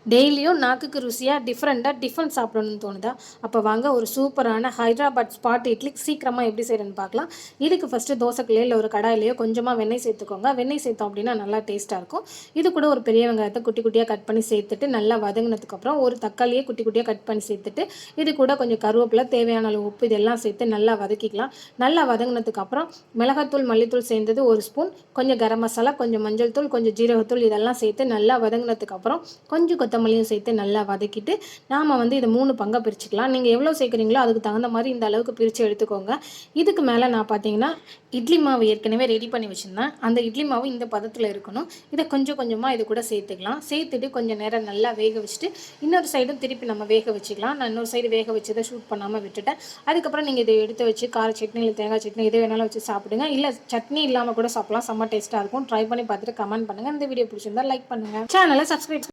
டெய்லியும் நாக்குக்கு ருசியாக டிஃப்ரெண்ட் சாப்பிடணும்னு தோணுதா? அப்போ வாங்க ஒரு சூப்பரான ஹைதராபாத் ஸ்பாட் இட்லி சீக்கிரமாக எப்படி செய்யறதுன்னு பார்க்கலாம். இதுக்கு ஃபஸ்ட்டு தோசைக்கல்லையோ இல்லை ஒரு கடாயிலையோ கொஞ்சமாக வெண்ணெய் சேர்த்துக்கோங்க. வெண்ணெய் சேர்த்தோம் அப்படின்னா நல்லா டேஸ்ட்டாக இருக்கும். இது கூட ஒரு பெரிய வெங்காயத்தை குட்டி குட்டியாக கட் பண்ணி சேர்த்துட்டு நல்லா வதங்கினதுக்கப்புறம் ஒரு தக்காளியை குட்டி குட்டியாக கட் பண்ணி சேர்த்துட்டு இது கூட கொஞ்சம் கருவேப்பிலை, தேவையான அளவு உப்பு இதெல்லாம் சேர்த்து நல்லா வதக்கிக்கலாம். நல்லா வதங்கினதுக்கப்புறம் மிளகாத்தூள், மல்லித்தூள் சேர்ந்தது 1 ஸ்பூன், கொஞ்சம் கரம் மசாலா, கொஞ்சம் மஞ்சள் தூள், கொஞ்சம் ஜீரகத்தூள் இதெல்லாம் சேர்த்து நல்லா வதங்கினதுக்கப்புறம் கொஞ்சம் கொத்தமல்லியும் சேர்த்து நல்லா வதக்கிட்டு நாம் இதை 3 பங்காக பிரிச்சுக்கலாம். நீங்கள் எவ்வளோ சேர்க்குறீங்களோ அதுக்கு தகுந்த மாதிரி இந்த அளவுக்கு பிரித்து எடுத்துக்கோங்க. இதுக்கு மேலே நான் பார்த்தீங்கன்னா இட்லி மாவு ஏற்கனவே ரெடி பண்ணி வச்சுருந்தேன். அந்த இட்லி மாவு இந்த பதத்தில் இருக்கணும். இதை கொஞ்சம் கொஞ்சமாக இது கூட சேர்த்துக்கலாம். சேர்த்துட்டு கொஞ்சம் நேரம் நல்லா வேக வச்சுட்டு இன்னொரு சைடும் திருப்பி நம்ம வேக வச்சுக்கலாம். நான் இன்னொரு சைடு வேக வச்சதை ஷூட் பண்ணாமல் விட்டுட்டேன். அதுக்கப்புறம் நீங்கள் இதை எடுத்து வச்சு கார சட்னி இல்லை தேங்காய் சட்னி எது வேணாலும் வச்சு சாப்பிடுங்க. இல்லை சட்னி இல்லாமல் கூட சாப்பிடலாம். செம்ம டேஸ்ட்டாக இருக்கும். ட்ரை பண்ணி பார்த்துட்டு கமெண்ட் பண்ணுங்கள். இந்த வீடியோ பிடிச்சிருந்தா லைக் பண்ணுங்கள். சேனலை சப்ஸ்கிரைப்